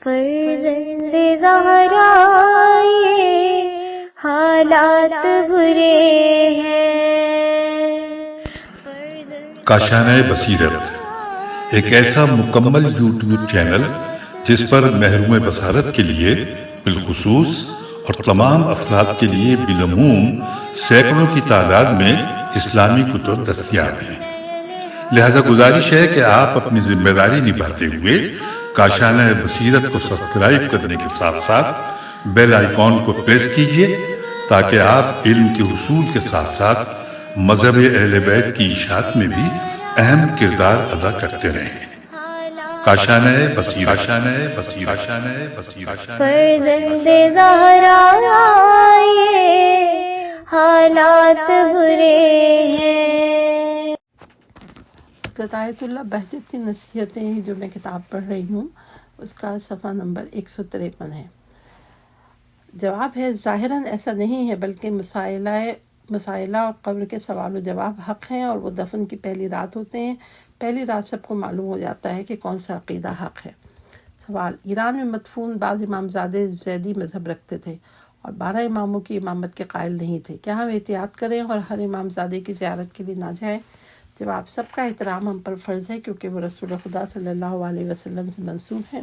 فرزند زہرا یہ حالات برے ہیں۔ کاشانہ بصیرت ایک ایسا مکمل یوٹیوب چینل جس پر محروم بصارت کے لیے بالخصوص اور تمام افراد کے لیے بالعموم سینکڑوں کی تعداد میں اسلامی کتب دستیاب ہیں۔ لہذا گزارش ہے کہ آپ اپنی ذمہ داری نبھاتے ہوئے کاشانہ بصیرت کو سبسکرائب کرنے کے ساتھ ساتھ بیل آئیکن کو پریس کیجیے تاکہ آپ علم کے حصول کے ساتھ ساتھ مذہب اہل بیت کی اشاعت میں بھی اہم کردار ادا کرتے رہیں۔ کاشانہ بصیرت۔ فرزند زہرا یہ حالات برے ہیں۔ حضرت آیت اللہ بہجت کی نصیحتیں جو میں کتاب پڑھ رہی ہوں اس کا صفحہ نمبر 153 ہے۔ جواب ہے ظاہراً ایسا نہیں ہے، بلکہ مسائلہ اور قبر کے سوال و جواب حق ہیں، اور وہ دفن کی پہلی رات ہوتے ہیں۔ پہلی رات سب کو معلوم ہو جاتا ہے کہ کون سا عقیدہ حق ہے۔ سوال: ایران میں مدفون بعض امامزادے زیدی مذہب رکھتے تھے اور 12 اماموں کی امامت کے قائل نہیں تھے، کیا ہم احتیاط کریں اور ہر امامزادے کی زیارت کے لیے نہ جائیں؟ جواب: سب کا احترام ہم پر فرض ہے، کیونکہ وہ رسول خدا صلی اللہ علیہ وسلم سے منسوب ہیں۔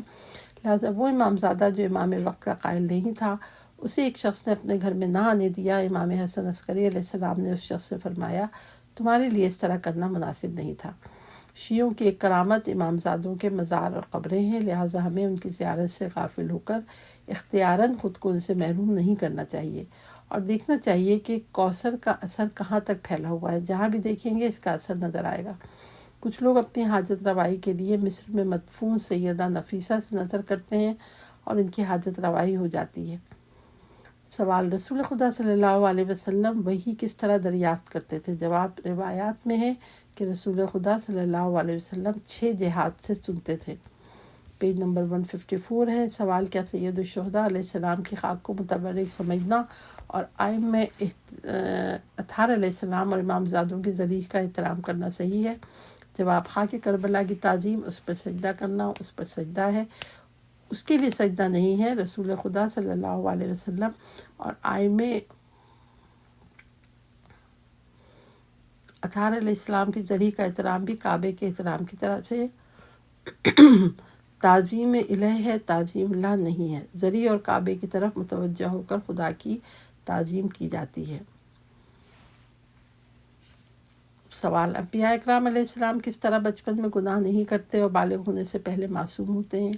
لہٰذا وہ امامزادہ جو امام وقت کا قائل نہیں تھا، اسے ایک شخص نے اپنے گھر میں نہ آنے دیا۔ امام حسن عسکری علیہ السلام نے اس شخص سے فرمایا، تمہارے لیے اس طرح کرنا مناسب نہیں تھا۔ شیعوں کی ایک کرامت امامزادوں کے مزار اور قبریں ہیں، لہٰذا ہمیں ان کی زیارت سے غافل ہو کر اختیاراً خود کو ان سے محروم نہیں کرنا چاہیے، اور دیکھنا چاہیے کہ کوثر کا اثر کہاں تک پھیلا ہوا ہے۔ جہاں بھی دیکھیں گے اس کا اثر نظر آئے گا۔ کچھ لوگ اپنی حاجت روائی کے لیے مصر میں مدفون سیدہ نفیسہ سے نظر کرتے ہیں اور ان کی حاجت روائی ہو جاتی ہے۔ سوال: رسول خدا صلی اللہ علیہ وسلم وحی کس طرح دریافت کرتے تھے؟ جواب: روایات میں ہے کہ رسول خدا صلی اللہ علیہ وسلم 6 جہات سے سنتے تھے۔ پیج نمبر 154 ہے۔ سوال: کیا سید الشہداء علیہ السلام کی خاک کو متبرک سمجھنا اور ائمہ اطہار علیہ السلام اور امامزادوں کی ذریح کا احترام کرنا صحیح ہے؟ جواب: خاک کربلا کی تعظیم، اس پر سجدہ کرنا اس پر سجدہ ہے، اس کے لیے سجدہ نہیں ہے۔ رسول خدا صلی اللہ علیہ وسلم اور ائمہ اطہار علیہ السلام کی ذریح کا احترام بھی کعبے کے احترام کی طرف سے تعظیم الہ ہے، تعظیم اللہ نہیں ہے۔ ذریح اور کعبے کی طرف متوجہ ہو کر خدا کی تعظیم کی جاتی ہے۔ سوال: انبیاء اکرام علیہ السلام کس طرح بچپن میں گناہ نہیں کرتے اور بالغ ہونے سے پہلے معصوم ہوتے ہیں؟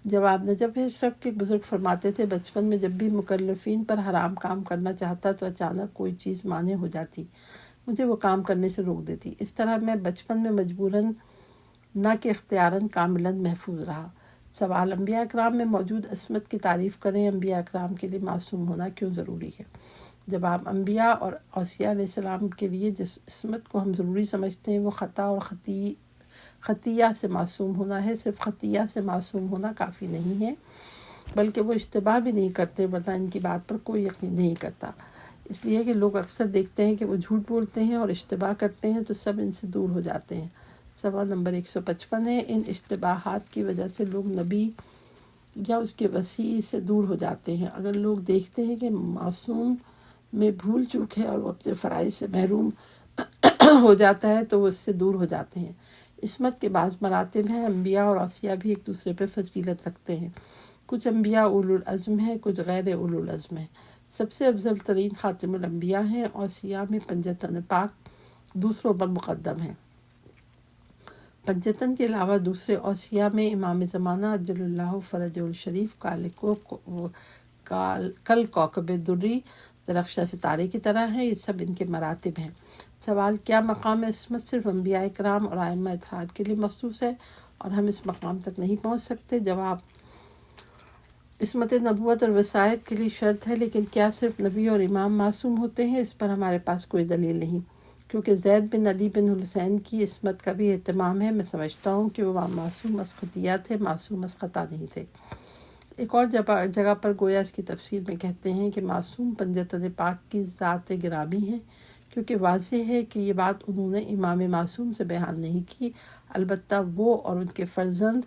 جواب: نجف اشرف کے بزرگ فرماتے تھے، بچپن میں جب بھی مکلفین پر حرام کام کرنا چاہتا تو اچانک کوئی چیز مانع ہو جاتی، مجھے وہ کام کرنے سے روک دیتی۔ اس طرح میں بچپن میں مجبوراً نہ کہ اختیاراً کاملاً محفوظ رہا۔ سوال: انبیاء اکرام میں موجود عصمت کی تعریف کریں، انبیاء اکرام کے لیے معصوم ہونا کیوں ضروری ہے؟ جواب: انبیاء اور اوصیاء علیہ السلام کے لیے جس عصمت کو ہم ضروری سمجھتے ہیں وہ خطا اور خطیہ سے معصوم ہونا ہے۔ صرف خطیہ سے معصوم ہونا کافی نہیں ہے، بلکہ وہ اشتباہ بھی نہیں کرتے، ورنہ ان کی بات پر کوئی یقین نہیں کرتا۔ اس لیے کہ لوگ اکثر دیکھتے ہیں کہ وہ جھوٹ بولتے ہیں اور اشتباہ کرتے ہیں تو سب ان سے دور ہو جاتے ہیں۔ صفحہ نمبر 155 ہے۔ ان اشتباہات کی وجہ سے لوگ نبی یا اس کے وسیع سے دور ہو جاتے ہیں۔ اگر لوگ دیکھتے ہیں کہ معصوم میں بھول چوک ہے اور وہ اپنے فرائض سے محروم ہو جاتا ہے تو وہ اس سے دور ہو جاتے ہیں۔ عصمت کے بعض مراتب ہیں۔ انبیاء اور اوصیاء بھی ایک دوسرے پہ فضیلت رکھتے ہیں۔ کچھ انبیاء اولو العزم ہیں، کچھ غیر اولو العزم ہیں۔ سب سے افضل ترین خاتم الانبیاء ہیں۔ اوصیاء میں پنجتن پاک دوسروں پر مقدم ہیں۔ پنجتن کے علاوہ دوسرے اوصیاء میں امام زمانہ عجل اللہ فرجہ الشریف کل کوکب دری درخشاں ستارے کی طرح ہیں۔ یہ سب ان کے مراتب ہیں۔ سوال: کیا مقام عصمت صرف انبیاء اکرام اور ائمہ اطہار کے لیے مخصوص ہے اور ہم اس مقام تک نہیں پہنچ سکتے؟ جواب: عصمت نبوت اور وصایت کے لیے شرط ہے، لیکن کیا صرف نبی اور امام معصوم ہوتے ہیں؟ اس پر ہمارے پاس کوئی دلیل نہیں، کیونکہ زید بن علی بن حسین کی عصمت کا بھی اہتمام ہے۔ میں سمجھتا ہوں کہ وہ معصوم از خطیہ تھے، معصوم از خطا نہیں تھے۔ ایک اور جگہ پر گویا اس کی تفسیر میں کہتے ہیں کہ معصوم پنجتن پاک کی ذات گرامی ہے، کیونکہ واضح ہے کہ یہ بات انہوں نے امام معصوم سے بیان نہیں کی، البتہ وہ اور ان کے فرزند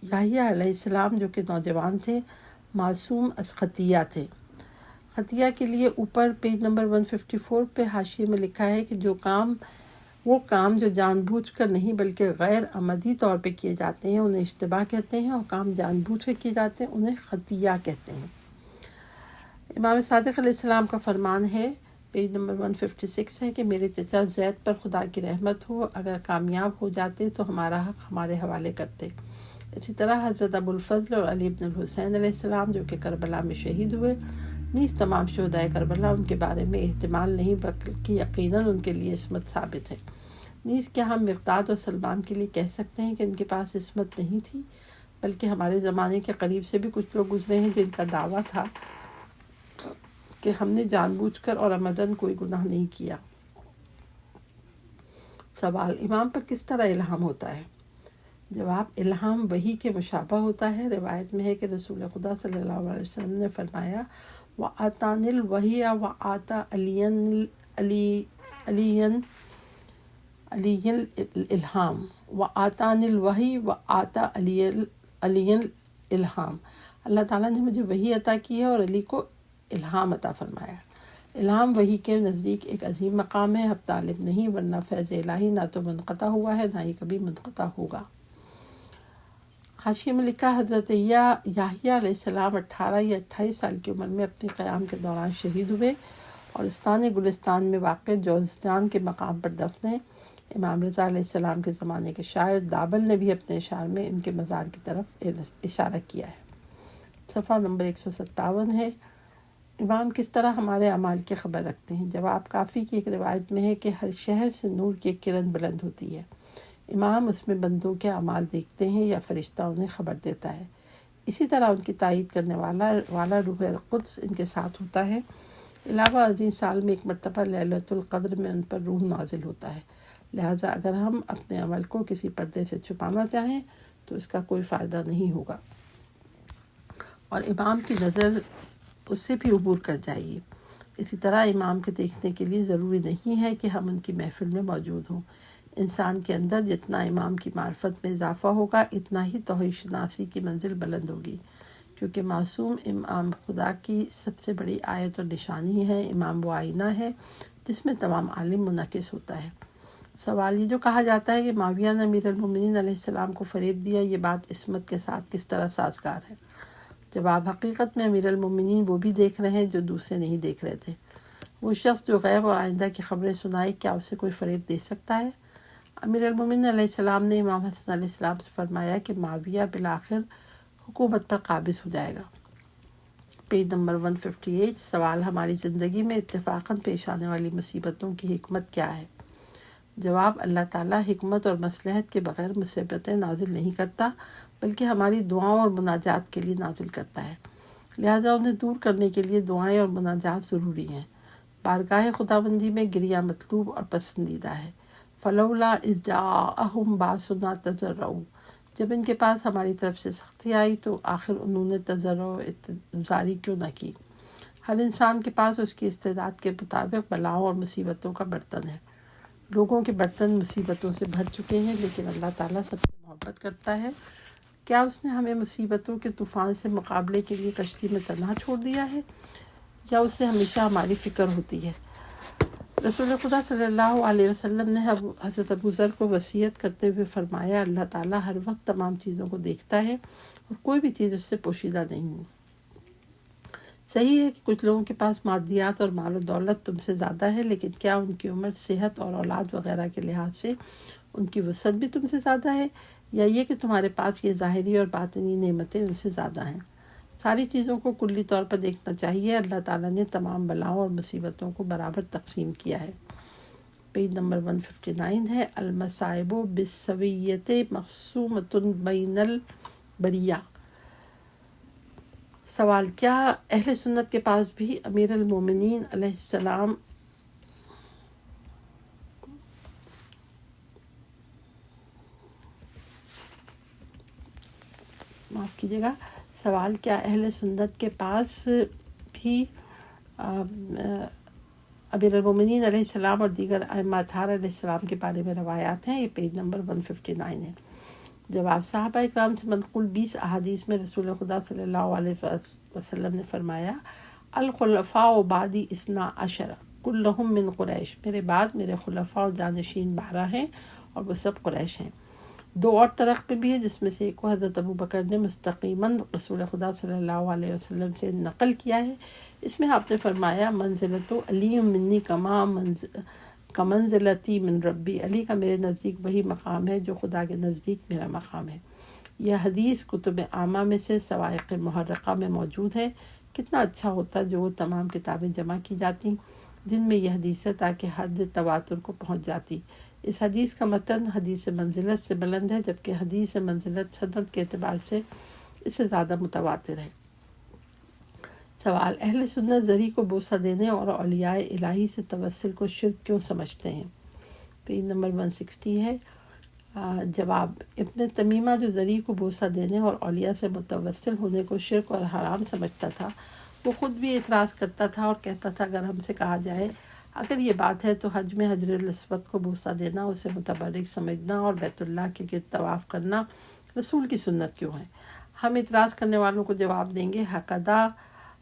یحییٰ علیہ السلام جو کہ نوجوان تھے، معصوم از خطیہ تھے۔ خطیہ کے لیے اوپر پیج نمبر 154 پہ حاشیے میں لکھا ہے کہ وہ کام جو جان بوجھ کر نہیں بلکہ غیر عمدی طور پہ کیے جاتے ہیں انہیں اشتباہ کہتے ہیں، اور کام جان بوجھ کر کیے جاتے ہیں انہیں خطیہ کہتے ہیں۔ امام صادق علیہ السلام کا فرمان ہے، پیج نمبر 156 ہے کہ میرے چچا زید پر خدا کی رحمت ہو، اگر کامیاب ہو جاتے تو ہمارا حق ہمارے حوالے کرتے۔ اسی طرح حضرت ابو الفضل اور علی بن الحسین علیہ السلام جو کہ کربلا میں شہید ہوئے، نیز تمام شہدائے کربلا ان کے بارے میں احتمال نہیں بلکہ یقیناً ان کے لیے عصمت ثابت ہے۔ نیز کیا ہم مقداد اور سلمان کے لیے کہہ سکتے ہیں کہ ان کے پاس عصمت نہیں تھی، بلکہ ہمارے زمانے کے قریب سے بھی کچھ لوگ گزرے ہیں جن کا دعویٰ تھا کہ ہم نے جان بوجھ کر اور عمدن کوئی گناہ نہیں کیا۔ سوال، امام پر کس طرح الہام ہوتا ہے؟ جواب، الہام وحی کے مشابہ ہوتا ہے۔ روایت میں ہے کہ رسول خدا صلی اللہ علیہ وسلم نے فرمایا، وَآتَانِ الْوَحْيَ وَآتَى عَلِيًّا الْإِلْهَامَ وَآتَانِ الْوَحْيَ وَآتَى عَلِيًّا الْإِلْهَامَ۔ اللہ تعالیٰ نے مجھے وحی عطا کی ہے اور علی کو الہام عطا فرمایا۔ الہام وحی کے نزدیک ایک عظیم مقام ہے، اب طالب نہیں، ورنہ فیض الہی نہ تو منقطع ہوا ہے نہ ہی کبھی منقطع ہوگا۔ حاشیے میں لکھا، حضرت یحییٰ علیہ السلام 18 یا 28 سال کی عمر میں اپنے قیام کے دوران شہید ہوئے اور استان گلستان میں واقع جوزجان کے مقام پر دفن ہیں۔ امام رضا علیہ السلام کے زمانے کے شاعر دابل نے بھی اپنے اشعار میں ان کے مزار کی طرف اشارہ کیا ہے۔ صفحہ نمبر 157 ہے، امام کس طرح ہمارے اعمال کی خبر رکھتے ہیں؟ جواب، کافی کی ایک روایت میں ہے کہ ہر شہر سے نور کی ایک کرن بلند ہوتی ہے، امام اس میں بندوں کے اعمال دیکھتے ہیں یا فرشتہ انہیں خبر دیتا ہے۔ اسی طرح ان کی تائید کرنے والا روح القدس ان کے ساتھ ہوتا ہے۔ علاوہ ازیں سال میں ایک مرتبہ لیلۃ القدر میں ان پر روح نازل ہوتا ہے، لہٰذا اگر ہم اپنے عمل کو کسی پردے سے چھپانا چاہیں تو اس کا کوئی فائدہ نہیں ہوگا اور امام کی نظر اس سے بھی عبور کر جائے گی۔ اسی طرح امام کے دیکھنے کے لیے ضروری نہیں ہے کہ ہم ان کی محفل میں موجود ہوں۔ انسان کے اندر جتنا امام کی معرفت میں اضافہ ہوگا اتنا ہی توحید شناسی کی منزل بلند ہوگی، کیونکہ معصوم امام خدا کی سب سے بڑی آیت اور نشانی ہے۔ امام وہ آئینہ ہے جس میں تمام عالم منعکس ہوتا ہے۔ سوال، یہ جو کہا جاتا ہے کہ معاویہ نے امیر المومنین علیہ السلام کو فریب دیا، یہ بات عصمت کے ساتھ کس طرح سازگار ہے؟ جواب، حقیقت میں امیر المومنین وہ بھی دیکھ رہے ہیں جو دوسرے نہیں دیکھ رہے تھے۔ وہ شخص جو غیب اور آئندہ کی خبریں سنائے، کیا اسے کوئی فریب دے سکتا ہے؟ امیر المومنین علیہ السلام نے امام حسن علیہ السلام سے فرمایا کہ معاویہ بالآخر حکومت پر قابض ہو جائے گا۔ Page number 158۔ سوال، ہماری زندگی میں اتفاقاً پیش آنے والی مصیبتوں کی حکمت کیا ہے؟ جواب، اللہ تعالیٰ حکمت اور مصلحت کے بغیر مصیبتیں نازل نہیں کرتا، بلکہ ہماری دعاؤں اور مناجات کے لیے نازل کرتا ہے، لہٰذا انہیں دور کرنے کے لیے دعائیں اور مناجات ضروری ہیں۔ بارگاہ خداوندی میں گریہ مطلوب اور پسندیدہ ہے۔ فلولا اذ جاءہم باسنا تضرعوا، جب ان کے پاس ہماری طرف سے سختی آئی تو آخر انہوں نے تضرع و اعتذاری کیوں نہ کی؟ ہر انسان کے پاس اس کی استعداد کے مطابق بلاؤں اور مصیبتوں کا برتن ہے۔ لوگوں کے برتن مصیبتوں سے بھر چکے ہیں، لیکن اللہ تعالیٰ سب سے محبت کرتا ہے۔ کیا اس نے ہمیں مصیبتوں کے طوفان سے مقابلے کے لیے کشتی میں تنہا چھوڑ دیا ہے، یا اسے ہمیشہ ہماری فکر ہوتی ہے؟ رسول خدا صلی اللہ علیہ وسلم نے حضرت ابو ذر کو وصیت کرتے ہوئے فرمایا، اللہ تعالیٰ ہر وقت تمام چیزوں کو دیکھتا ہے اور کوئی بھی چیز اس سے پوشیدہ نہیں ہے۔ صحیح ہے کہ کچھ لوگوں کے پاس مادیات اور مال و دولت تم سے زیادہ ہے، لیکن کیا ان کی عمر، صحت اور اولاد وغیرہ کے لحاظ سے ان کی وسعت بھی تم سے زیادہ ہے، یا یہ کہ تمہارے پاس یہ ظاہری اور باطنی نعمتیں ان سے زیادہ ہیں؟ ساری چیزوں کو کلی طور پر دیکھنا چاہیے۔ اللہ تعالیٰ نے تمام بلاؤں اور مصیبتوں کو برابر تقسیم کیا ہے۔ پیج نمبر 159 ہے، المصائب بالسویۃ مقسومۃ بین البریہ۔ سوال، کیا اہل سنت کے پاس بھی امیر المومنین علیہ السلام معاف کیجیے گا، سوال، کیا اہل سنت کے پاس بھی امیر المومنین علیہ السلام اور دیگر ائمہ اطہار علیہ السلام کے بارے میں روایات ہیں؟ یہ پیج نمبر 159 ہے۔ جواب صحابہ اکرام سے منقول 20 احادیث میں رسول خدا صلی اللہ علیہ وسلم نے فرمایا الخلفاء بعدی 12 کلہم من قریش، میرے بعد میرے خلفاء و جانشین 12 ہیں اور وہ سب قریش ہیں۔ 2 اور طرق پہ بھی ہے جس میں سے ایک کو حضرت ابو بکر نے مستقیماً رسول خدا صلی اللہ علیہ وسلم سے نقل کیا ہے۔ اس میں آپ نے فرمایا منزلت علی منی کمنزلتی من ربی، علی کا میرے نزدیک وہی مقام ہے جو خدا کے نزدیک میرا مقام ہے۔ یہ حدیث کتب عامہ میں سے سوائق محرقہ میں موجود ہے۔ کتنا اچھا ہوتا جو وہ تمام کتابیں جمع کی جاتی جن میں یہ حدیث ہے تاکہ حد تواتر کو پہنچ جاتی۔ اس حدیث کا متن حدیث منزلت سے بلند ہے، جبکہ حدیث منزلت سند کے اعتبار سے اس سے زیادہ متواتر ہے۔ سوال: اہل سنت ذری کو بوسہ دینے اور اولیاء الہی سے توسل کو شرک کیوں سمجھتے ہیں؟ پیج نمبر 160 ہے۔ جواب: ابن تمیمہ جو ذری کو بوسہ دینے اور اولیاء سے متوسل ہونے کو شرک اور حرام سمجھتا تھا، وہ خود بھی اعتراض کرتا تھا اور کہتا تھا اگر ہم سے کہا جائے اگر یہ بات ہے تو حج میں حجر الاسود کو بوسہ دینا، اسے متبرک سمجھنا اور بیت اللہ کے گرد طواف کرنا رسول کی سنت کیوں ہے؟ ہم اعتراض کرنے والوں کو جواب دیں گے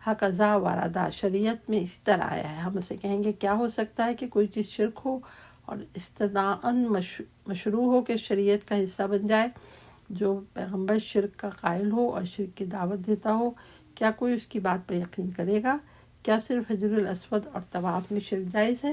حقذا وردہ، شریعت میں اسی طرح آیا ہے۔ ہم اسے کہیں گے کیا ہو سکتا ہے کہ کوئی چیز شرک ہو اور استدعاً مشروع ہو کہ شریعت کا حصہ بن جائے؟ جو پیغمبر شرک کا قائل ہو اور شرک کی دعوت دیتا ہو، کیا کوئی اس کی بات پر یقین کرے گا؟ کیا صرف حجر الاسود اور طواف میں شرک جائز ہے؟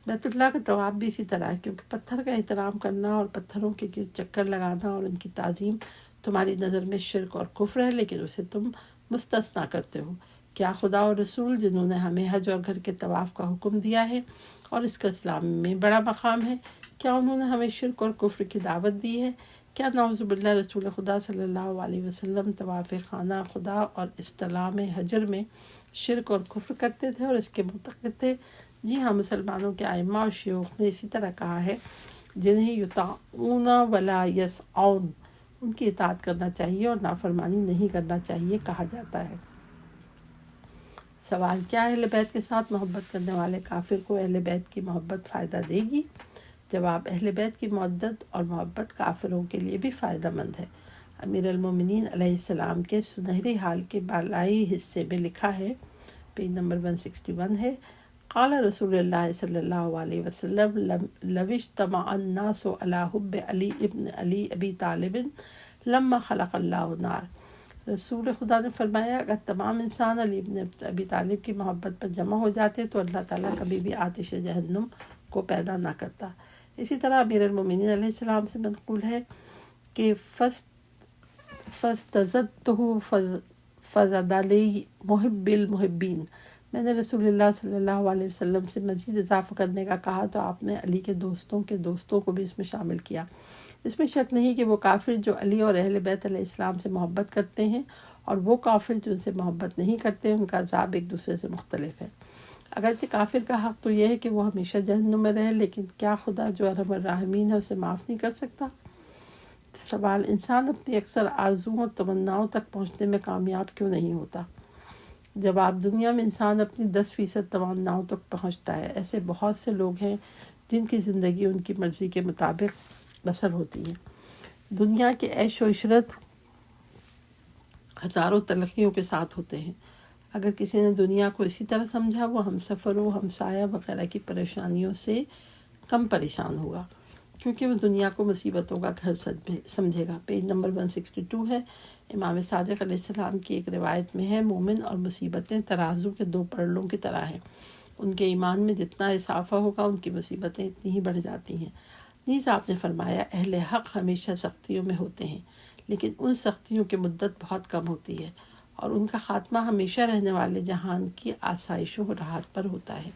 بیت اللہ کا طواف بھی اسی طرح ہے، کیونکہ پتھر کا احترام کرنا اور پتھروں کے گرد چکر لگانا اور ان کی تعظیم تمہاری نظر میں شرک اور کفر ہے، لیکن اسے تم مستثنا کرتے ہو۔ کیا خدا اور رسول جنہوں نے ہمیں حج اور گھر کے طواف کا حکم دیا ہے اور اس کا اسلام میں بڑا مقام ہے، کیا انہوں نے ہمیں شرک اور کفر کی دعوت دی ہے؟ کیا نعوذ باللہ رسول خدا صلی اللہ علیہ وسلم طواف خانہ خدا اور استلام حجر میں شرک اور کفر کرتے تھے اور اس کے معتقد تھے؟ جی ہاں، مسلمانوں کے ائمہ اور شیوخ نے اسی طرح کہا ہے، جنہیں یطاعون ولا یسعون، ان کی اطاعت کرنا چاہیے اور نافرمانی نہیں کرنا چاہیے کہا جاتا ہے۔ سوال: کیا اہل بیت کے ساتھ محبت کرنے والے کافر کو اہل بیت کی محبت فائدہ دے گی؟ جواب: اہل بیت کی مودت اور محبت کافروں کے لیے بھی فائدہ مند ہے۔ امیر المومنین علیہ السلام کے سنہری حال کے بالائی حصے میں لکھا ہے، پیج نمبر 161 ہے، قال رسول اللہ صلی اللہ علیہ وسلم لو اجتمع الناس علی حب علی ابن علی ابی طالب لما خلق اللہ النار۔ رسول خدا نے فرمایا اگر تمام انسان علی ابن ابی طالب کی محبت پر جمع ہو جاتے تو اللہ تعالیٰ کبھی بھی آتش جہنم کو پیدا نہ کرتا۔ اسی طرح امیر المومنین علیہ السلام سے منقول ہے کہ فَاسْتَزَدْتُهُ فَزَدَ لِي مُحِبِّ الْمُحِبِّينَ، میں نے رسول اللہ صلی اللہ علیہ وسلم سے مزید اضافہ کرنے کا کہا تو آپ نے علی کے دوستوں کو بھی اس میں شامل کیا۔ اس میں شک نہیں کہ وہ کافر جو علی اور اہل بیت علیہ السلام سے محبت کرتے ہیں اور وہ کافر جو ان سے محبت نہیں کرتے، ان کا عذاب ایک دوسرے سے مختلف ہے۔ اگرچہ کافر کا حق تو یہ ہے کہ وہ ہمیشہ جہنم میں رہے، لیکن کیا خدا جو ارحم الراحمین ہے اسے معاف نہیں کر سکتا؟ سوال: انسان اپنی اکثر آرزوؤں اور تمناؤں تک پہنچنے میں کامیاب کیوں نہیں ہوتا؟ جواب: دنیا میں انسان اپنی 10% تمناؤں تک پہنچتا ہے۔ ایسے بہت سے لوگ ہیں جن کی زندگی ان کی مرضی کے مطابق بسر ہوتی ہے۔ دنیا کے عیش و عشرت ہزاروں تلخیوں کے ساتھ ہوتے ہیں۔ اگر کسی نے دنیا کو اسی طرح سمجھا، وہ ہم سفر و ہمسایہ وغیرہ کی پریشانیوں سے کم پریشان ہوگا، کیونکہ وہ دنیا کو مصیبتوں کا گھر سمجھے گا۔ پیج نمبر 162 ہے۔ امام صادق علیہ السلام کی ایک روایت میں ہے، مومن اور مصیبتیں ترازو کے 2 پرلوں کی طرح ہیں، ان کے ایمان میں جتنا اضافہ ہوگا ان کی مصیبتیں اتنی ہی بڑھ جاتی ہیں۔ نیز آپ نے فرمایا اہل حق ہمیشہ سختیوں میں ہوتے ہیں، لیکن ان سختیوں کی مدت بہت کم ہوتی ہے اور ان کا خاتمہ ہمیشہ رہنے والے جہان کی آسائشوں و راحت پر ہوتا ہے۔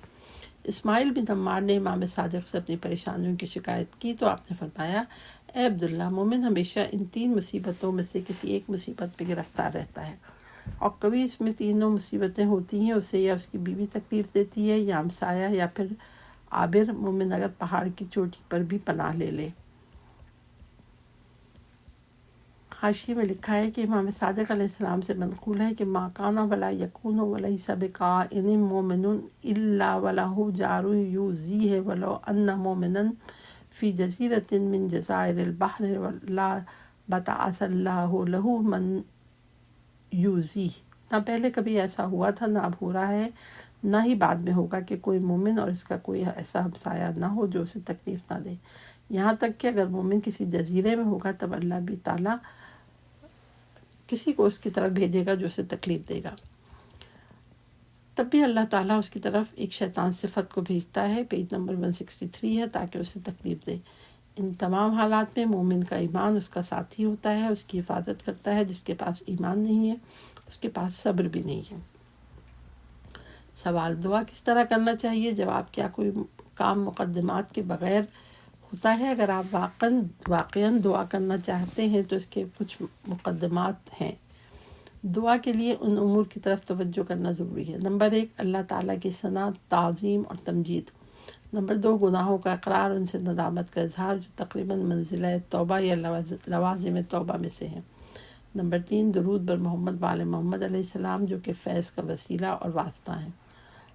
اسماعیل بن عمار نے امام صادق سے اپنی پریشانیوں کی شکایت کی تو آپ نے فرمایا، اے عبداللہ، مومن ہمیشہ ان 3 مصیبتوں میں سے کسی ایک مصیبت میں گرفتار رہتا ہے، اور کبھی اس میں تینوں مصیبتیں ہوتی ہیں، اسے یا اس کی بیوی تکلیف دیتی ہے یا ہمسایہ یا پھر عابر مومن اگر پہاڑ کی چوٹی پر بھی پناہ لے لے۔ حاشیے میں لکھا ہے کہ امام صادق علیہ السلام سے منقول ہے کہ ما کان ولا یکون ولیس بکائن مومن الا ولہ جار یؤذیہ ولو ان مومنا فی جزیرۃ من جزائر البحر لا بتعث اللہ لہ من یوزی، نہ پہلے کبھی ایسا ہوا تھا، نہ اب ہو رہا ہے، نہ ہی بعد میں ہوگا کہ کوئی مومن اور اس کا کوئی ایسا ہمسایہ نہ ہو جو اسے تکلیف نہ دے، یہاں تک کہ اگر مومن کسی جزیرے میں ہوگا تب اللہ بھی تعالیٰ کسی کو اس کی طرف بھیجے گا جو اسے تکلیف دے گا، تب بھی اللہ تعالیٰ اس کی طرف ایک شیطان صفت کو بھیجتا ہے، پیج نمبر 163 ہے، تاکہ اسے تکلیف دے۔ ان تمام حالات میں مومن کا ایمان اس کا ساتھی ہوتا ہے، اس کی حفاظت کرتا ہے۔ جس کے پاس ایمان نہیں ہے اس کے پاس صبر بھی نہیں ہے۔ سوال، دعا کس طرح کرنا چاہیے؟ جواب، کیا کوئی کام مقدمات کے بغیر ہوتا ہے؟ اگر آپ واقعاً دعا کرنا چاہتے ہیں تو اس کے کچھ مقدمات ہیں۔ دعا کے لیے ان امور کی طرف توجہ کرنا ضروری ہے۔ نمبر 1، اللہ تعالیٰ کی ثنا، تعظیم اور تمجید۔ نمبر 2، گناہوں کا اقرار، ان سے ندامت کا اظہار جو تقریباً منزلہ توبہ یا لوازم توبہ میں سے ہیں۔ نمبر 3، درود بر محمد وآل محمد علیہ السلام جو کہ فیض کا وسیلہ اور واسطہ ہیں۔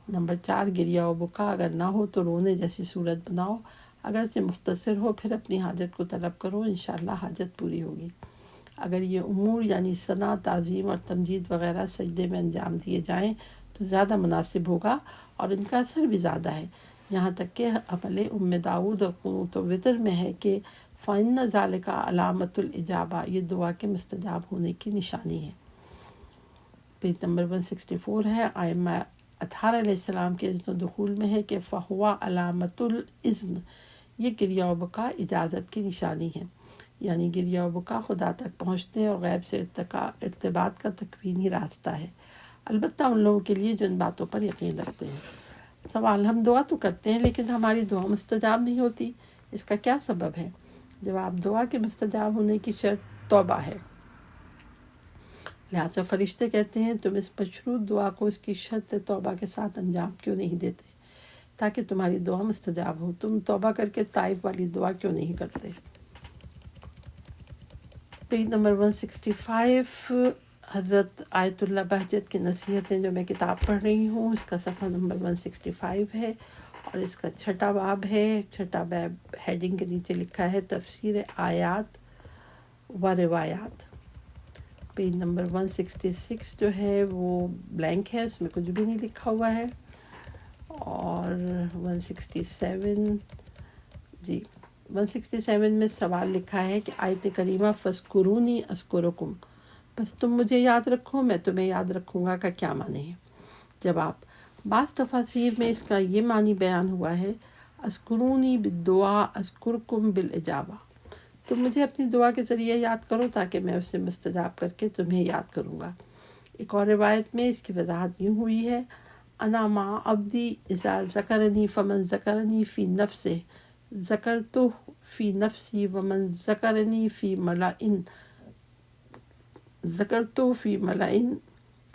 نمبر 4، گریہ و بکا، اگر نہ ہو تو رونے جیسی صورت بناؤ، اگرچہ مختصر ہو، پھر اپنی حاجت کو طلب کرو، انشاءاللہ حاجت پوری ہوگی۔ اگر یہ امور یعنی ثنا، تعظیم اور تمجید وغیرہ سجدے میں انجام دیے جائیں تو زیادہ مناسب ہوگا اور ان کا اثر بھی زیادہ ہے، یہاں تک کہ عمل داؤد اور قنوت و وطر میں ہے کہ فَإِنَّ ذَلِكَ عَلَامَةُ الْإِجَابَةِ، یہ دعا کے مستجاب ہونے کی نشانی ہے۔ پیج نمبر 164 ہے، ائمہ اطہار علیہ السلام کے اذن و دخول میں ہے کہ فَهُوَ عَلَامَةُ الْإِذْنِ، یہ گریہ و بکا اجازت کی نشانی ہے، یعنی گریہ و بکا خدا تک پہنچنے اور غیب سے ارتباط کا تکوینی راستہ ہے، البتہ ان لوگوں کے لیے جو ان باتوں پر یقین رکھتے ہیں۔ سوال، ہم دعا تو کرتے ہیں لیکن ہماری دعا مستجاب نہیں ہوتی، اس کا کیا سبب ہے؟ جواب، دعا کے مستجاب ہونے کی شرط توبہ ہے، لہٰذا فرشتے کہتے ہیں تم اس مشروط دعا کو اس کی شرط توبہ کے ساتھ انجام کیوں نہیں دیتے تاکہ تمہاری دعا مستجاب ہو؟ تم توبہ کر کے تائب والی دعا کیوں نہیں کرتے؟ پیج نمبر 165، حضرت آیت اللہ بہجت کی نصیحتیں جو میں کتاب پڑھ رہی ہوں، اس کا صفحہ نمبر 165 ہے اور اس کا 6واں باب ہے۔ 6واں باب ہیڈنگ کے نیچے لکھا ہے تفسیر آیات و روایات۔ پیج نمبر 166 جو ہے وہ بلینک ہے، اس میں کچھ بھی نہیں لکھا ہوا ہے، اور 167 میں سوال لکھا ہے کہ آیت کریمہ فَاذْكُرُونِی أَذْكُرْکُم، بس تم مجھے یاد رکھو میں تمہیں یاد رکھوں گا کا کیا معنی ہے؟ جواب، بعض تفاسیر میں اس کا یہ معنی بیان ہوا ہے اذکرونی بالدعاء اذکرکم بالاجابہ، تم مجھے اپنی دعا کے ذریعے یاد کرو تاکہ میں اس سے مستجاب کر کے تمہیں یاد کروں گا۔ ایک اور روایت میں اس کی وضاحت یوں ہوئی ہے، انا مع عبدی اذا ذکرنی فمن ذکرنی فی نفسہ ذکرتہ فی نفسی ومن ذکرنی فی ملئن ذکرتہ فی ملئن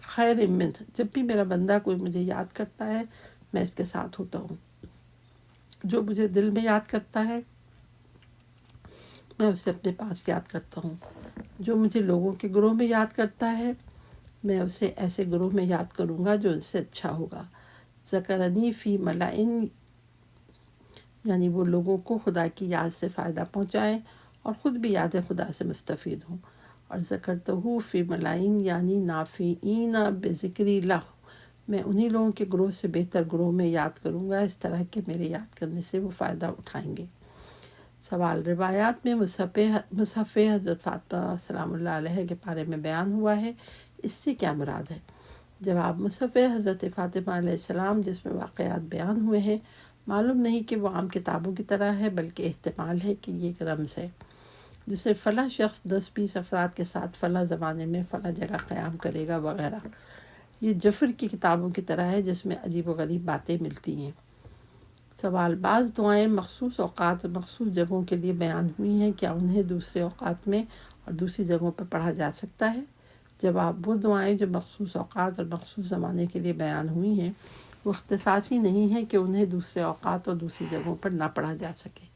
خیر منہ، جب بھی میرا بندہ کوئی مجھے یاد کرتا ہے میں اس کے ساتھ ہوتا ہوں، جو مجھے دل میں یاد کرتا ہے میں اسے اپنے پاس یاد کرتا ہوں، جو مجھے لوگوں کے گروہ میں یاد کرتا ہے میں اسے ایسے گروہ میں یاد کروں گا جو ان سے اچھا ہوگا۔ ذکرنی فی ملئن یعنی وہ لوگوں کو خدا کی یاد سے فائدہ پہنچائیں اور خود بھی یاد خدا سے مستفید ہوں، اور ذکرتہ فی ملئن یعنی نافعین بذکری لہ، میں انہی لوگوں کے گروہ سے بہتر گروہ میں یاد کروں گا اس طرح کہ میرے یاد کرنے سے وہ فائدہ اٹھائیں گے۔ سوال، روایات میں مصحف حضرت فاطمہ سلام اللہ علیہ کے بارے میں بیان ہوا ہے، اس سے کیا مراد ہے؟ جواب، مصحف حضرت فاطمہ علیہ السلام جس میں واقعات بیان ہوئے ہیں معلوم نہیں کہ وہ عام کتابوں کی طرح ہے، بلکہ احتمال ہے کہ یہ ایک رمز ہے جسے فلاں شخص 10-20 افراد کے ساتھ فلاں زمانے میں فلاں جگہ قیام کرے گا وغیرہ۔ یہ جفر کی کتابوں کی طرح ہے جس میں عجیب و غریب باتیں ملتی ہیں۔ سوال، بعض دعائیں مخصوص اوقات اور مخصوص جگہوں کے لیے بیان ہوئی ہیں، کیا انہیں دوسرے اوقات میں اور دوسری جگہوں پر پڑھا جا سکتا ہے؟ جواب، وہ دعائیں جو مخصوص اوقات اور مخصوص زمانے کے لیے بیان ہوئی ہیں وہ اختصاصی نہیں ہے کہ انہیں دوسرے اوقات اور دوسری جگہوں پر نہ پڑھا جا سکے،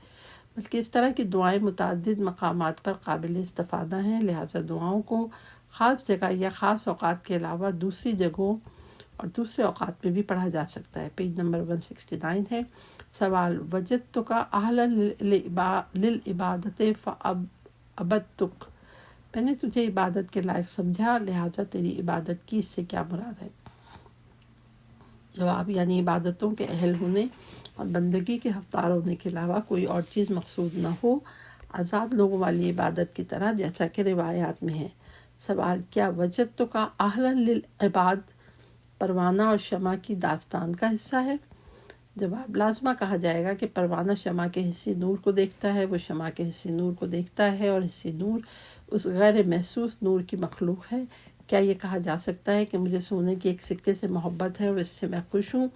بلکہ اس طرح کی دعائیں متعدد مقامات پر قابل استفادہ ہیں، لہٰذا دعاؤں کو خاص جگہ یا خاص اوقات کے علاوہ دوسری جگہوں اور دوسرے اوقات میں بھی پڑھا جا سکتا ہے۔ پیج نمبر 169 ہے۔ سوال، وجدتک اہلا للعبادت فعبدتک، میں نے تجھے عبادت کے لائق سمجھا، لہٰذا تیری عبادت کی، اس سے کیا مراد ہے؟ جواب، یعنی عبادتوں کے اہل ہونے اور بندگی کے حقدار ہونے کے علاوہ کوئی اور چیز مقصود نہ ہو، آزاد لوگوں والی عبادت کی طرح، جیسا کہ روایات میں ہے۔ سوال، کیا وجدت کا اہلا للعباد پروانہ اور شمع کی داستان کا حصہ ہے؟ جواب، لازمہ کہا جائے گا کہ پروانہ شمع کے حصے نور کو دیکھتا ہے، وہ شمع کے حصے نور کو دیکھتا ہے، اور حصے نور اس غیر محسوس نور کی مخلوق ہے۔ کیا یہ کہا جا سکتا ہے کہ مجھے سونے کے ایک سکے سے محبت ہے اور اس سے میں خوش ہوں،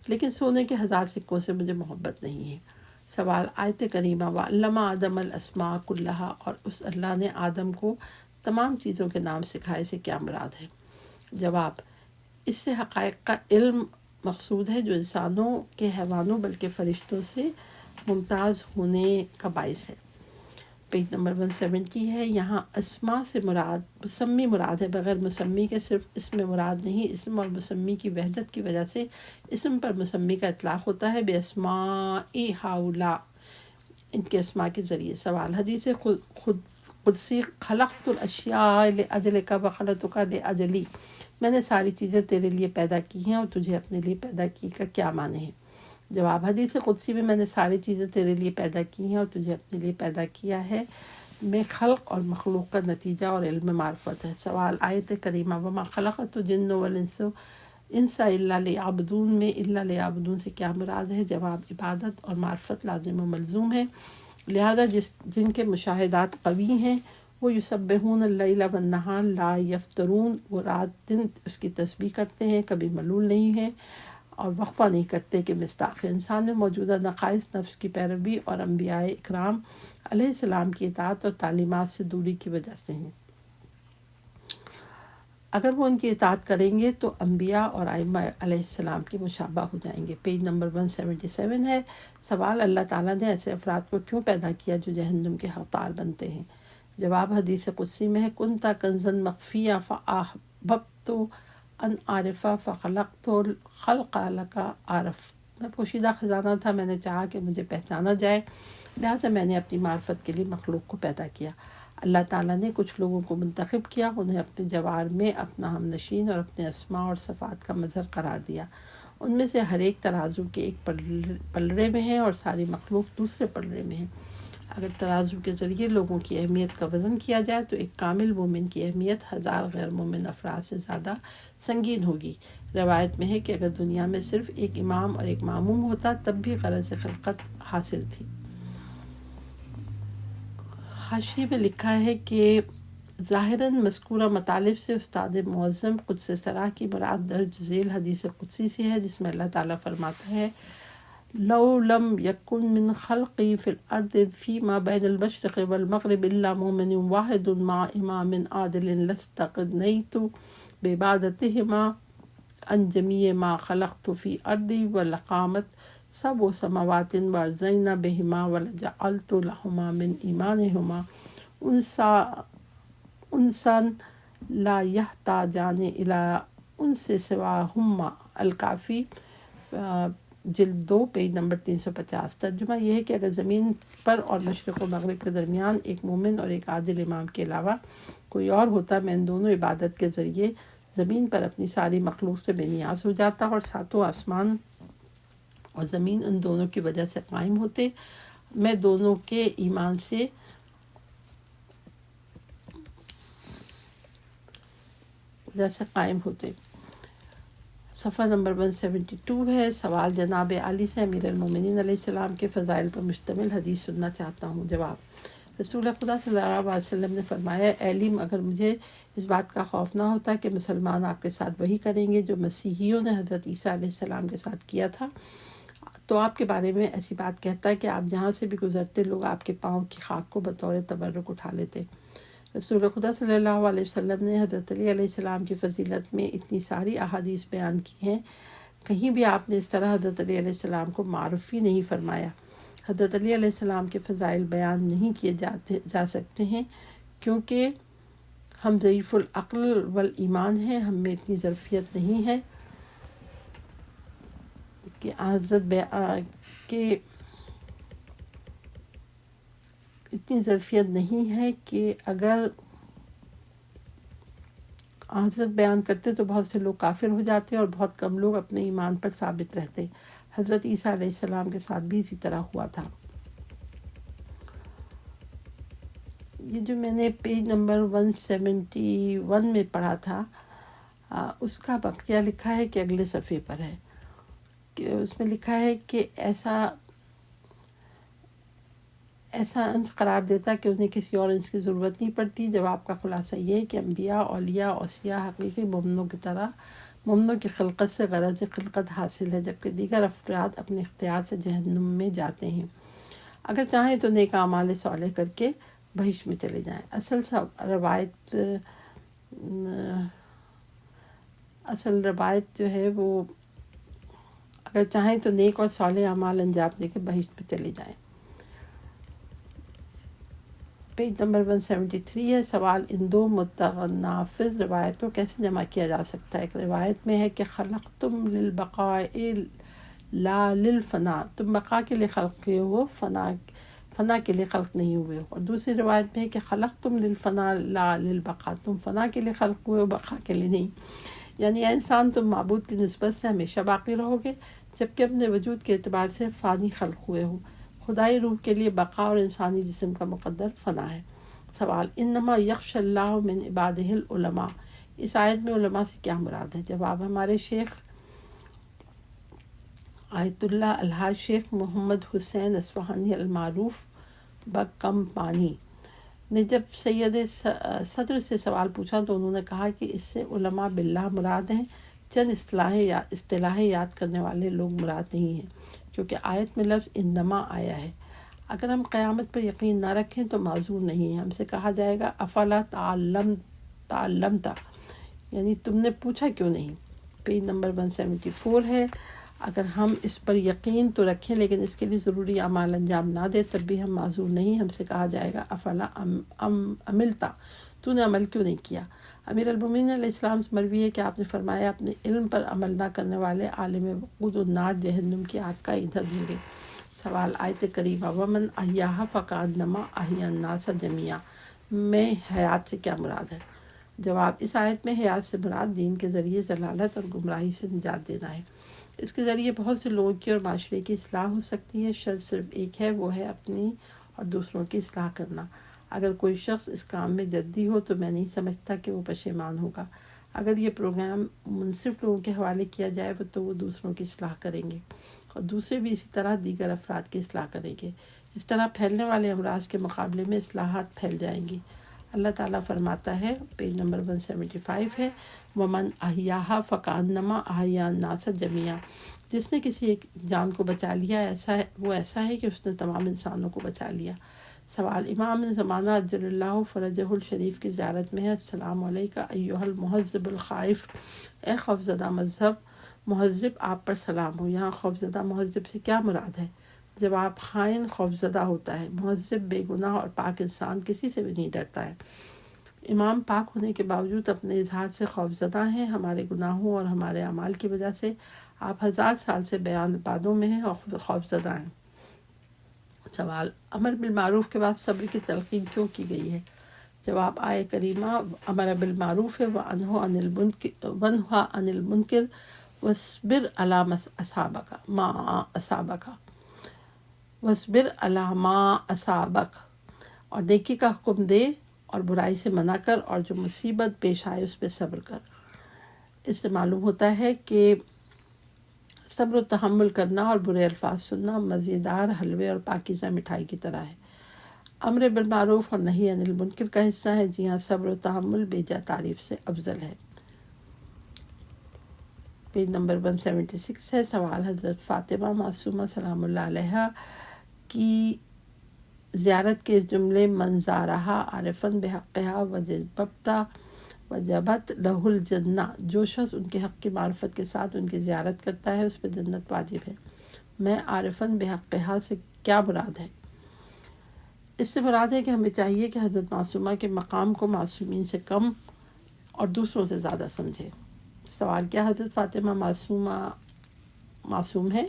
لیکن سونے کے 1000 سکوں سے مجھے محبت نہیں ہے؟ سوال، آیت کریمہ وَعَلَّمَ آدَمَ الْأَسْمَاءَ كُلَّهَا، اور اس اللہ نے آدم کو تمام چیزوں کے نام سکھائے، سے کیا مراد ہے؟ جواب، اس سے حقائق کا علم مقصود ہے جو انسانوں کے حیوانوں بلکہ فرشتوں سے ممتاز ہونے کا باعث ہے۔ پیج نمبر 170 ہے۔ یہاں اسماء سے مراد مسمی مراد ہے، بغیر مسمی کے صرف اسم مراد نہیں۔ اسم اور مسمی کی وحدت کی وجہ سے اسم پر مسمی کا اطلاق ہوتا ہے، بے اسماء ہؤلاء، ان کے اسماء کے ذریعے۔ سوال، حدیث قدسی خلقت الاشیاء لاجلک وخلقتک لاجلی، میں نے ساری چیزیں تیرے لیے پیدا کی ہیں اور تجھے اپنے لیے پیدا کی کا کیا معنی ہے؟ جواب، حدیث قدسی میں نے ساری چیزیں تیرے لیے پیدا کی ہیں اور تجھے اپنے لیے پیدا کیا ہے میں خلق اور مخلوق کا نتیجہ اور علم معرفت ہے۔ سوال، آیت کریمہ وما خلقت الجن والانس الا لیعبدون میں الا لیعبدون سے کیا مراد ہے؟ جواب، عبادت اور معرفت لازم و ملزوم ہے، لہذا جن کے مشاہدات قوی ہیں وہ یسبحون اللیل والنہار لا یفترون، وہ رات دن اس کی تسبیح کرتے ہیں، کبھی ملول نہیں ہیں اور وقفہ نہیں کرتے کہ مصداق انسان میں موجودہ نقائص نفس کی پیروی اور انبیاء اکرام علیہ السلام کی اطاعت اور تعلیمات سے دوری کی وجہ سے ہیں۔ اگر وہ ان کی اطاعت کریں گے تو انبیاء اور ائمہ علیہ السلام کے مشابہ ہو جائیں گے۔ پیج نمبر 177 ہے۔ سوال، اللہ تعالیٰ نے ایسے افراد کو کیوں پیدا کیا جو جہنم کے حقدار بنتے ہیں؟ جواب، حدیث قدسی میں ہے کنت کنزا مخفیا فاحببت ان عارف فخلقت الخلق لک عارف، میں پوشیدہ خزانہ تھا، میں نے چاہا کہ مجھے پہچانا جائے، لہٰذا میں نے اپنی معرفت کے لیے مخلوق کو پیدا کیا۔ اللہ تعالیٰ نے کچھ لوگوں کو منتخب کیا، انہیں اپنے جوار میں اپنا ہم نشین اور اپنے اسماء اور صفات کا مظہر قرار دیا۔ ان میں سے ہر ایک ترازو کے ایک پلڑے میں ہے اور ساری مخلوق دوسرے پلڑے میں ہے۔ اگر ترازو کے ذریعے لوگوں کی اہمیت کا وزن کیا جائے تو ایک کامل مومن کی اہمیت 1000 غیر مومن افراد سے زیادہ سنگین ہوگی۔ روایت میں ہے کہ اگر دنیا میں صرف ایک امام اور ایک ماموم ہوتا تب بھی غرض خلقت حاصل تھی۔ حاشیے میں لکھا ہے کہ ظاہراً مذکورہ مطالب سے استاد معظم قدس سرا کی مراد درج ذیل حدیث قدسی سے ہے، جس میں اللہ تعالیٰ فرماتا ہے لو لم یکن من خلقی فی الارض فیما بین المشرق والمغرب الا مومن واحد مع امام عادل لاستغنیت بعبادتہما عن جمیع ما خلقت فی ارضی ولقامت سبع سماوات وارضین بہما ولجعلت لہما من ایمانہما انسا لا یحتاجان الی انس سواہما الکافی، جلد 2 پیج نمبر 350۔ ترجمہ یہ ہے کہ اگر زمین پر اور مشرق و مغرب کے درمیان ایک مومن اور ایک عادل امام کے علاوہ کوئی اور ہوتا، میں ان دونوں عبادت کے ذریعے زمین پر اپنی ساری مخلوق سے بے نیاز ہو جاتا اور ساتوں آسمان اور زمین ان دونوں کی وجہ سے قائم ہوتے، میں دونوں کے ایمان سے قائم ہوتے۔ صفحہ نمبر 172 ہے۔ سوال، جناب علی سے امیر المومنین علیہ السلام کے فضائل پر مشتمل حدیث سننا چاہتا ہوں۔ جواب، رسول خدا صلی اللہ علیہ وسلم نے فرمایا اے علیم، اگر مجھے اس بات کا خوف نہ ہوتا کہ مسلمان آپ کے ساتھ وہی کریں گے جو مسیحیوں نے حضرت عیسیٰ علیہ السلام کے ساتھ کیا تھا، تو آپ کے بارے میں ایسی بات کہتا ہے کہ آپ جہاں سے بھی گزرتے لوگ آپ کے پاؤں کی خاک کو بطور تبرک اٹھا لیتے۔ رسول خدا صلی اللہ علیہ وسلم نے حضرت علی علیہ السلام کی فضیلت میں اتنی ساری احادیث بیان کی ہیں، کہیں بھی آپ نے اس طرح حضرت علی علیہ السلام کو معرفی نہیں فرمایا۔ حضرت علی علیہ السلام کے فضائل بیان نہیں کیے جا سکتے ہیں کیونکہ ہم ضعیف العقل والایمان ہیں، ہم میں اتنی ظرفیت نہیں ہے کہ اگر حضرت بیان کرتے تو بہت سے لوگ کافر ہو جاتے اور بہت کم لوگ اپنے ایمان پر ثابت رہتے۔ حضرت عیسیٰ علیہ السلام کے ساتھ بھی اسی طرح ہوا تھا۔ یہ جو میں نے پیج نمبر 171 میں پڑھا تھا، اس کا بقیہ لکھا ہے کہ اگلے صفحے پر ہے، کہ اس میں لکھا ہے کہ ایسا انس قرار دیتا کہ انہیں کسی اور انس کی ضرورت نہیں پڑتی۔ جواب کا خلاصہ یہ ہے کہ انبیاء، اولیاء، اوصیاء حقیقی مومنوں کی طرح مومنوں کی خلقت سے غرض خلقت حاصل ہے، جبکہ دیگر افراد اپنے اختیار سے جہنم میں جاتے ہیں، اگر چاہیں تو نیک اعمال صالح کر کے بہشت میں چلے جائیں۔ اصل روایت جو ہے وہ اگر چاہیں تو نیک اور صالح اعمال انجام دے کے بہشت میں چلے جائیں۔ پیج نمبر 173 ہے۔ سوال، ان دو متنافذ روایت کو کیسے جمع کیا جا سکتا ہے؟ ایک روایت میں ہے کہ خلقتم للبقاء لا للفنا، تم بقا کے لیے خلق ہوئے ہو، فنا کے لیے خلق نہیں ہوئے ہو، اور دوسری روایت میں ہے کہ خلقتم للفنا لا للبقاء، تم فنا کے لیے خلق ہوئے ہو، بقا کے لیے نہیں، یعنی اے انسان تم معبود کی نسبت سے ہمیشہ باقی رہو گے، جبکہ اپنے وجود کے اعتبار سے فانی خلق ہوئے ہو۔ خدائی روح کے لیے بقا اور انسانی جسم کا مقدر فنا ہے۔ سوال، انما یخشى اللہ من عبادہ العلماء، اس آیت میں علماء سے کیا مراد ہے؟ جواب، ہمارے شیخ آیت اللہ الحاج شیخ محمد حسین اصفہانی المعروف بکم پانی نے جب سید صدر سے سوال پوچھا تو انہوں نے کہا کہ اس سے علماء باللہ مراد ہیں، چند اصطلاحیں یاد کرنے والے لوگ مراد نہیں ہیں، کیونکہ آیت میں لفظ انما آیا ہے۔ اگر ہم قیامت پر یقین نہ رکھیں تو معذور نہیں ہے، ہم سے کہا جائے گا افلا تعلمتا، یعنی تم نے پوچھا کیوں نہیں؟ پیج نمبر 174 ہے۔ اگر ہم اس پر یقین تو رکھیں لیکن اس کے لیے ضروری اعمال انجام نہ دیں تب بھی ہم معذور نہیں، ہم سے کہا جائے گا افلا عملتا، تو نے عمل کیوں نہیں کیا؟ امیر المومنین علیہ السلام سے مروی ہے کہ آپ نے فرمایا اپنے علم پر عمل نہ کرنے والے عالم وقود النار جہنم کی آگ کا ایندھن ہوں گے۔ سوال، آیت کریمہ ومن احیاھا فکانما احیا الناس جمیعا میں حیات سے کیا مراد ہے؟ جواب، اس آیت میں حیات سے مراد دین کے ذریعے ضلالت اور گمراہی سے نجات دینا ہے۔ اس کے ذریعے بہت سے لوگوں کی اور معاشرے کی اصلاح ہو سکتی ہے، شرط صرف ایک ہے، وہ ہے اپنی اور دوسروں کی اصلاح کرنا۔ اگر کوئی شخص اس کام میں جدی ہو تو میں نہیں سمجھتا کہ وہ پشیمان ہوگا۔ اگر یہ پروگرام منصف لوگوں کے حوالے کیا جائے تو وہ دوسروں کی اصلاح کریں گے اور دوسرے بھی اسی طرح دیگر افراد کی اصلاح کریں گے۔ اس طرح پھیلنے والے امراض کے مقابلے میں اصلاحات پھیل جائیں گی۔ اللہ تعالیٰ فرماتا ہے، پیج نمبر 175 ہے، ومن احیاھا فکانما احیا الناس جمیعا، جس نے کسی ایک جان کو بچا لیا وہ ایسا ہے کہ اس نے تمام انسانوں کو بچا لیا۔ سوال، امام زمانہ اجل اللہ فرجہ الشریف کی زیارت میں ہے، السلام علیکہ ایھا المہذب الخائف، اے خوفزدہ مہذب آپ پر سلام ہو۔ یہاں خوفزدہ مہذب سے کیا مراد ہے؟ جواب، خائن خوفزدہ ہوتا ہے، مہذب بے گناہ اور پاک انسان کسی سے بھی نہیں ڈرتا ہے۔ امام پاک ہونے کے باوجود اپنے اظہار سے خوفزدہ ہیں، ہمارے گناہوں اور ہمارے اعمال کی وجہ سے آپ 1000 سال سے بیان بادوں میں ہیں اور خوفزدہ ہیں۔ سوال، امر بالمعروف کے بعد صبر کی تلقین کیوں کی گئی ہے؟ جواب، آیہ کریمہ امر بالمعروف ہے وانہا عن المنکر واصبر علی ما اصابک، اور نیکی کا حکم دے اور برائی سے منع کر اور جو مصیبت پیش آئے اس پہ صبر کر۔ اس سے معلوم ہوتا ہے کہ صبر و تحمل کرنا اور برے الفاظ سننا مزیدار حلوے اور پاکیزہ مٹھائی کی طرح ہے۔ امر بالمعروف اور نہی عن المنکر کا حصہ ہے، جی ہاں، صبر و تحمل بیجا تعریف سے افضل ہے۔ پیج نمبر 176 ہے۔ سوال، حضرت فاطمہ معصومہ سلام اللہ علیہا کی زیارت کے اس جملے من زارہا عارفا بحقہا وجبت لہ الجنہ، جو شخص ان کے حق کی معرفت کے ساتھ ان کی زیارت کرتا ہے اس پہ جنت واجب ہے، میں عارفا بحقہا سے کیا مراد ہے؟ اس سے مراد ہے کہ ہمیں چاہیے کہ حضرت معصومہ کے مقام کو معصومین سے کم اور دوسروں سے زیادہ سمجھے۔ سوال، کیا حضرت فاطمہ معصوم ہے؟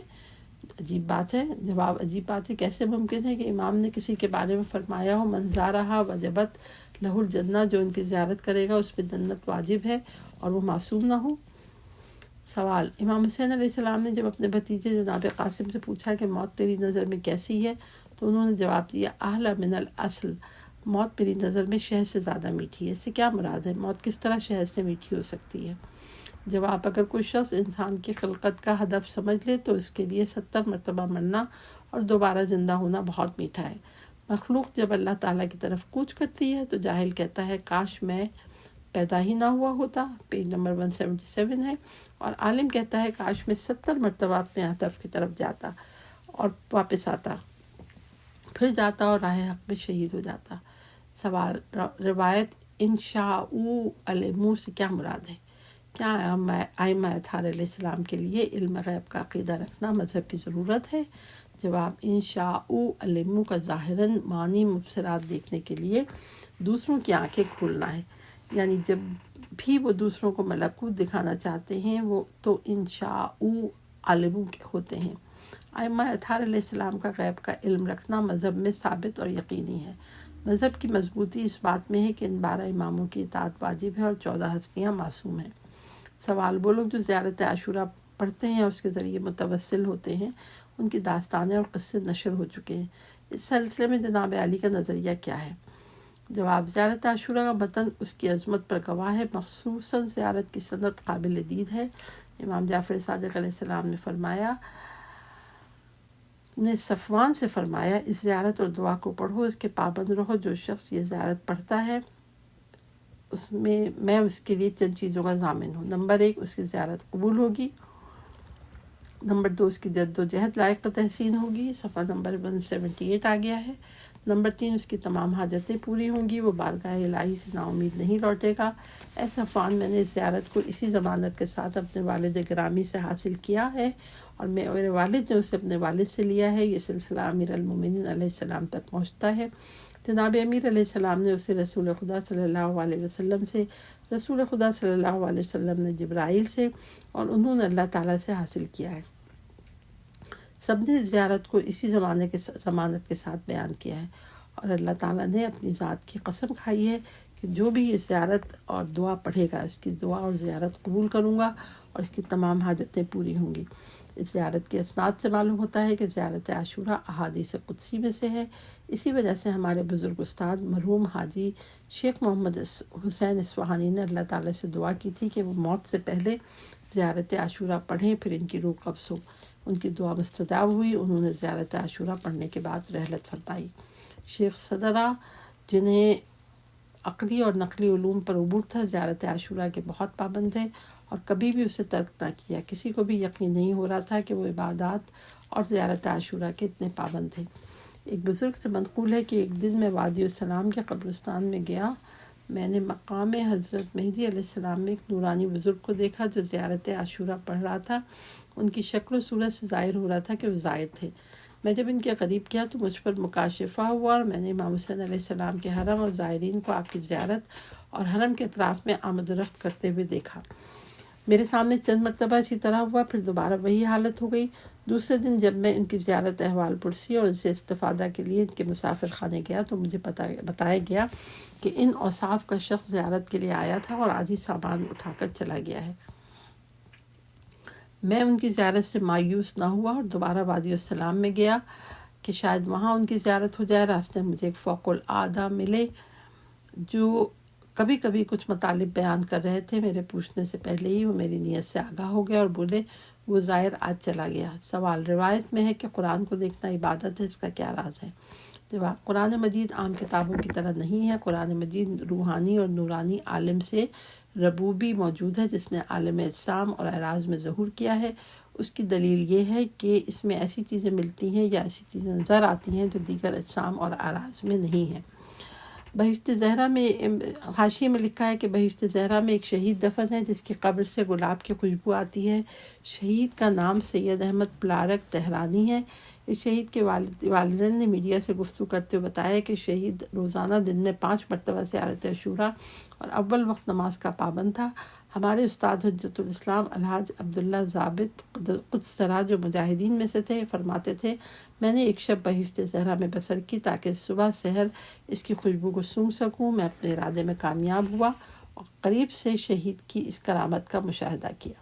عجیب بات ہے۔ جواب، عجیب بات ہے، کیسے ممکن ہے کہ امام نے کسی کے بارے میں فرمایا ہو من زارہا وجبت لہ الجنہ، جو ان کی زیارت کرے گا اس پہ جنت واجب ہے اور وہ معصوم نہ ہو۔ سوال: امام حسین علیہ السلام نے جب اپنے بھتیجے جناب قاسم سے پوچھا کہ موت تیری نظر میں کیسی ہے تو انہوں نے جواب دیا احلی من الاصل، موت میری نظر میں شہد سے زیادہ میٹھی ہے۔ اس سے کیا مراد ہے؟ موت کس طرح شہد سے میٹھی ہو سکتی ہے؟ جواب: اگر کوئی شخص انسان کی خلقت کا ہدف سمجھ لے تو اس کے لیے 70 مرتبہ مرنا اور دوبارہ زندہ ہونا بہت میٹھا ہے۔ مخلوق جب اللہ تعالیٰ کی طرف کوچ کرتی ہے تو جاہل کہتا ہے کاش میں پیدا ہی نہ ہوا ہوتا، پیج نمبر 177 ہے، اور عالم کہتا ہے کاش میں 70 مرتبہ اپنے ہدف کی طرف جاتا اور واپس آتا، پھر جاتا اور راہ حق میں شہید ہو جاتا۔ سوال: روایت انشاءو علمو سے کیا مراد ہے؟ کیا ائمہ اطہار علیہ السلام کے لیے علم غیب کا عقیدہ رکھنا مذہب کی ضرورت ہے؟ جواب: انشاءو علمو کا ظاہراً معنی مبصرات دیکھنے کے لیے دوسروں کی آنکھیں کھولنا ہے، یعنی جب بھی وہ دوسروں کو ملکوت دکھانا چاہتے ہیں وہ تو انشاءو علمو ہوتے ہیں۔ ائمہ اطہار علیہ السلام کا غیب کا علم رکھنا مذہب میں ثابت اور یقینی ہے۔ مذہب کی مضبوطی اس بات میں ہے کہ ان 12 اماموں کی اطاعت واجب ہے اور 14 ہستیاں معصوم ہیں۔ سوال: وہ لوگ جو زیارت عاشوراء پڑھتے ہیں اور اس کے ذریعے متوسل ہوتے ہیں ان کی داستانیں اور قصے نشر ہو چکے ہیں، اس سلسلے میں جناب علی کا نظریہ کیا ہے؟ جواب: زیارت عاشوراء کا متن اس کی عظمت پر گواہ ہے، مخصوصاً زیارت کی سند قابل دید ہے۔ امام جعفر صادق علیہ السلام نے صفوان سے فرمایا اس زیارت اور دعا کو پڑھو، اس کے پابند رہو، جو شخص یہ زیارت پڑھتا ہے میں اس کے لیے چند چیزوں کا ضامن ہوں۔ نمبر 1، اس کی زیارت قبول ہوگی۔ نمبر 2، اس کی جد و جہد لائق تحسین ہوگی، صفحہ نمبر 178 آ گیا ہے۔ نمبر 3، اس کی تمام حاجتیں پوری ہوں گی، وہ بارگاہ الہی سے نا امید نہیں لوٹے گا۔ اے صفوان، میں نے اس زیارت کو اسی ضمانت کے ساتھ اپنے والد گرامی سے حاصل کیا ہے اور میرے والد نے اسے اپنے والد سے لیا ہے۔ یہ سلسلہ امیر المومنین علیہ السلام تک پہنچتا ہے۔ جناب امیر علیہ السلام نے اسے رسول خدا صلی اللہ علیہ وسلم سے، رسول خدا صلی اللہ علیہ وسلم نے جبرائیل سے، اور انہوں نے اللہ تعالیٰ سے حاصل کیا ہے۔ سب نے زیارت کو اسی ضمانت کے ساتھ بیان کیا ہے، اور اللہ تعالیٰ نے اپنی ذات کی قسم کھائی ہے کہ جو بھی یہ زیارت اور دعا پڑھے گا اس کی دعا اور زیارت قبول کروں گا اور اس کی تمام حاجتیں پوری ہوں گی۔ اس زیارت کے اسناد سے معلوم ہوتا ہے کہ زیارت عاشوراء احادیث قدسی میں سے ہے۔ اسی وجہ سے ہمارے بزرگ استاد مرحوم حاجی شیخ محمد حسین اصفہانی نے اللہ تعالیٰ سے دعا کی تھی کہ وہ موت سے پہلے زیارت عاشوراء پڑھیں، پھر ان کی روح قبض ہو۔ ان کی دعا مستجاب ہوئی، انہوں نے زیارت عاشوراء پڑھنے کے بعد رحلت فرمائی۔ شیخ صدرہ، جنہیں عقلی اور نقلی علوم پر عبور تھا، زیارت عاشوراء کے بہت پابند تھے اور کبھی بھی اسے ترک نہ کیا۔ کسی کو بھی یقین نہیں ہو رہا تھا کہ وہ عبادات اور زیارت عاشوراء کے اتنے پابند تھے۔ ایک بزرگ سے منقول ہے کہ ایک دن میں وادی السلام کے قبرستان میں گیا، میں نے مقام حضرت مہدی علیہ السلام میں ایک نورانی بزرگ کو دیکھا جو زیارت عاشوراء پڑھ رہا تھا۔ ان کی شکل و صورت سے ظاہر ہو رہا تھا کہ وہ زائر تھے۔ میں جب ان کے قریب کیا تو مجھ پر مکاشفہ ہوا اور میں نے امام حسین علیہ السلام کے حرم اور زائرین کو آپ کی زیارت اور حرم کے اطراف میں آمد و رفت کرتے ہوئے دیکھا۔ میرے سامنے چند مرتبہ اسی طرح ہوا، پھر دوبارہ وہی حالت ہو گئی۔ دوسرے دن جب میں ان کی زیارت احوال پرسی اور ان سے استفادہ کے لیے ان کے مسافر خانے گیا تو مجھے بتایا گیا کہ ان اوصاف کا شخص زیارت کے لیے آیا تھا اور آج ہی سامان اٹھا کر چلا گیا ہے۔ میں ان کی زیارت سے مایوس نہ ہوا اور دوبارہ وادی السلام میں گیا کہ شاید وہاں ان کی زیارت ہو جائے۔ راستے میں مجھے ایک فوق العادہ ملے جو کبھی کبھی کچھ مطالب بیان کر رہے تھے۔ میرے پوچھنے سے پہلے ہی وہ میری نیت سے آگاہ ہو گیا اور بولے وہ زائر آج چلا گیا۔ سوال: روایت میں ہے کہ قرآن کو دیکھنا عبادت ہے، اس کا کیا راز ہے؟ جواب: قرآن مجید عام کتابوں کی طرح نہیں ہے۔ قرآن مجید روحانی اور نورانی عالم سے ربوبی موجود ہے جس نے عالم اجسام اور اعراض میں ظہور کیا ہے۔ اس کی دلیل یہ ہے کہ اس میں ایسی چیزیں ملتی ہیں یا ایسی چیزیں نظر آتی ہیں جو دیگر اجسام اور اعراض میں نہیں ہیں۔ بہشت زہرا میں حاشیے میں لکھا ہے کہ بہشت زہرا میں ایک شہید دفن ہے جس کی قبر سے گلاب کی خوشبو آتی ہے۔ شہید کا نام سید احمد پلارک تہرانی ہے۔ اس شہید کے والدین نے میڈیا سے گفتگو کرتے ہوئے بتایا کہ شہید روزانہ دن میں 5 مرتبہ زیارت عاشوراء اور اول وقت نماز کا پابند تھا۔ ہمارے استاد حجت الاسلام الحاج عبداللہ ضابط قدس سرا جو مجاہدین میں سے تھے فرماتے تھے، میں نے ایک شب بہشت زہرا میں بسر کی تاکہ صبح سحر اس کی خوشبو کو سونگھ سکوں۔ میں اپنے ارادے میں کامیاب ہوا اور قریب سے شہید کی اس کرامت کا مشاہدہ کیا۔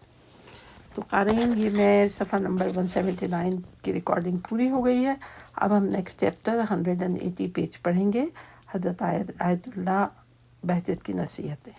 تو قارئین، یہ میں صفحہ نمبر 179 کی ریکارڈنگ پوری ہو گئی ہے۔ اب ہم نیکسٹ چیپٹر 180 پیج پڑھیں گے، حضرت آیت اللہ بہجت کی نصیحتیں۔